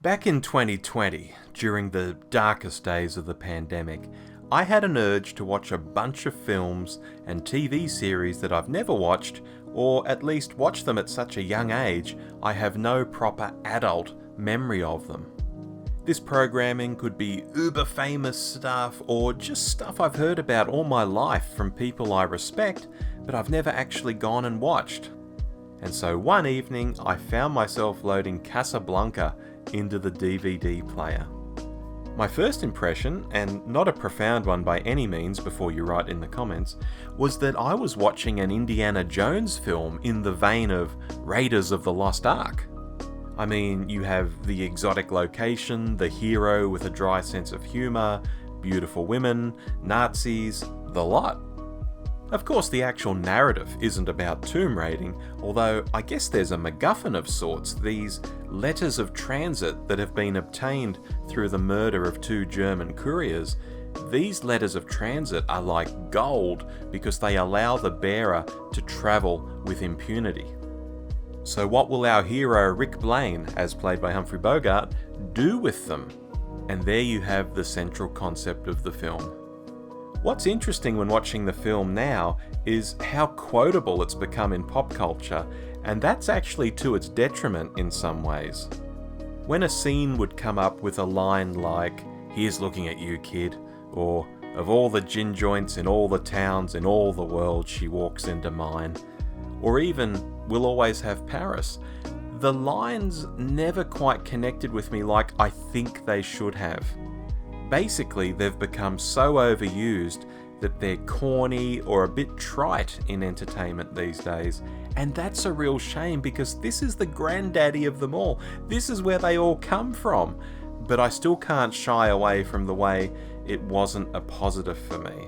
Back in 2020, during the darkest days of the pandemic, I had an urge to watch a bunch of films and TV series that I've never watched, or at least watch them at such a young age I have no proper adult memory of them. This programming could be uber famous stuff or just stuff I've heard about all my life from people I respect, but I've never actually gone and watched. And so one evening I found myself loading Casablanca into the DVD player. My first impression, and not a profound one by any means before you write in the comments, was that I was watching an Indiana Jones film in the vein of Raiders of the Lost Ark. I mean, you have the exotic location, the hero with a dry sense of humour, beautiful women, Nazis, the lot. Of course, the actual narrative isn't about tomb raiding, although I guess there's a MacGuffin of sorts, these letters of transit that have been obtained through the murder of 2 German couriers. These letters of transit are like gold because they allow the bearer to travel with impunity. So what will our hero Rick Blaine, as played by Humphrey Bogart, do with them? And there you have the central concept of the film. What's interesting when watching the film now is how quotable it's become in pop culture, and that's actually to its detriment in some ways. When a scene would come up with a line like, "Here's looking at you, kid," or "Of all the gin joints in all the towns in all the world, she walks into mine," or even, "We'll always have Paris," the lines never quite connected with me like I think they should have. Basically, they've become so overused that they're corny or a bit trite in entertainment these days. And that's a real shame because this is the granddaddy of them all. This is where they all come from. But I still can't shy away from the way it wasn't a positive for me.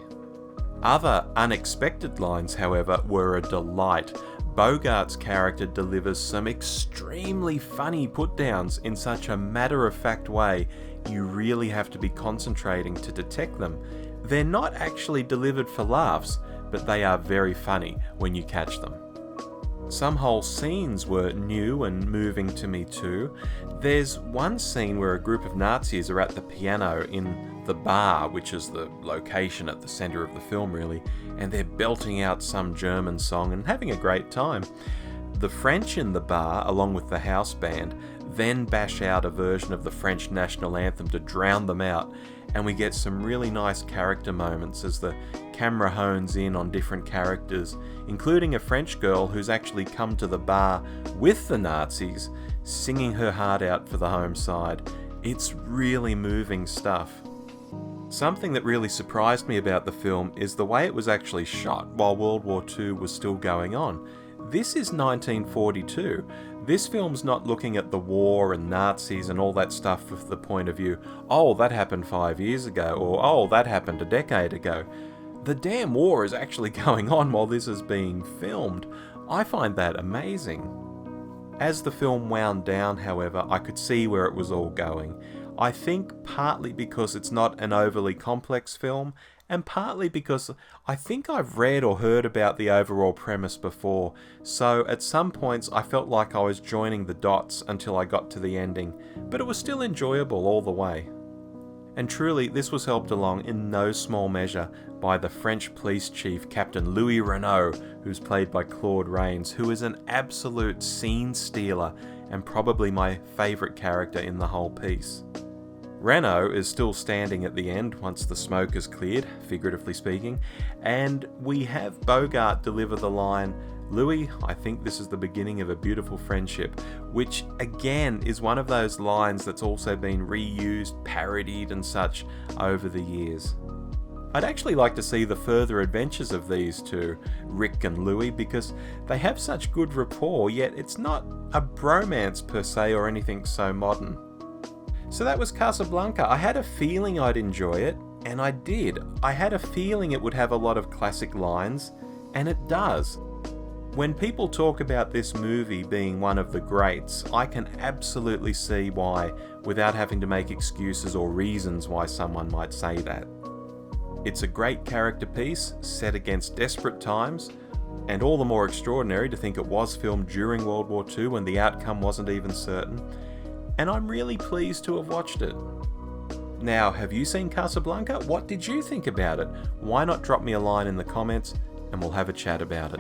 Other unexpected lines, however, were a delight. Bogart's character delivers some extremely funny put-downs in such a matter-of-fact way you really have to be concentrating to detect them. They're not actually delivered for laughs, but they are very funny when you catch them. Some whole scenes were new and moving to me too. There's one scene where a group of Nazis are at the piano in the bar, which is the location at the centre of the film really, and they're belting out some German song and having a great time. The French in the bar, along with the house band, then bash out a version of the French national anthem to drown them out, and we get some really nice character moments as the camera hones in on different characters, including a French girl who's actually come to the bar with the Nazis, singing her heart out for the home side. It's really moving stuff. Something that really surprised me about the film is the way it was actually shot while World War II was still going on. This is 1942. This film's not looking at the war and Nazis and all that stuff from the point of view, oh, that happened 5 years ago, or oh, that happened a decade ago. The damn war is actually going on while this is being filmed. I find that amazing. As the film wound down, however, I could see where it was all going. I think partly because it's not an overly complex film, and partly because I think I've read or heard about the overall premise before, so at some points I felt like I was joining the dots until I got to the ending, but it was still enjoyable all the way. And truly, this was helped along in no small measure by the French police chief, Captain Louis Renault, who's played by Claude, who is an absolute scene stealer and probably my favourite character in the whole piece. Renault is still standing at the end once the smoke is cleared, figuratively speaking, and we have Bogart deliver the line, "Louis, I think this is the beginning of a beautiful friendship," which again is one of those lines that's also been reused, parodied and such over the years. I'd actually like to see the further adventures of these two, Rick and Louis, because they have such good rapport, yet it's not a bromance per se or anything so modern. So that was Casablanca. I had a feeling I'd enjoy it, and I did. I had a feeling it would have a lot of classic lines, and it does. When people talk about this movie being one of the greats, I can absolutely see why, without having to make excuses or reasons why someone might say that. It's a great character piece, set against desperate times, and all the more extraordinary to think it was filmed during World War II when the outcome wasn't even certain. and I'm really pleased to have watched it. Now, have you seen Casablanca? What did you think about it? Why not drop me a line in the comments and we'll have a chat about it.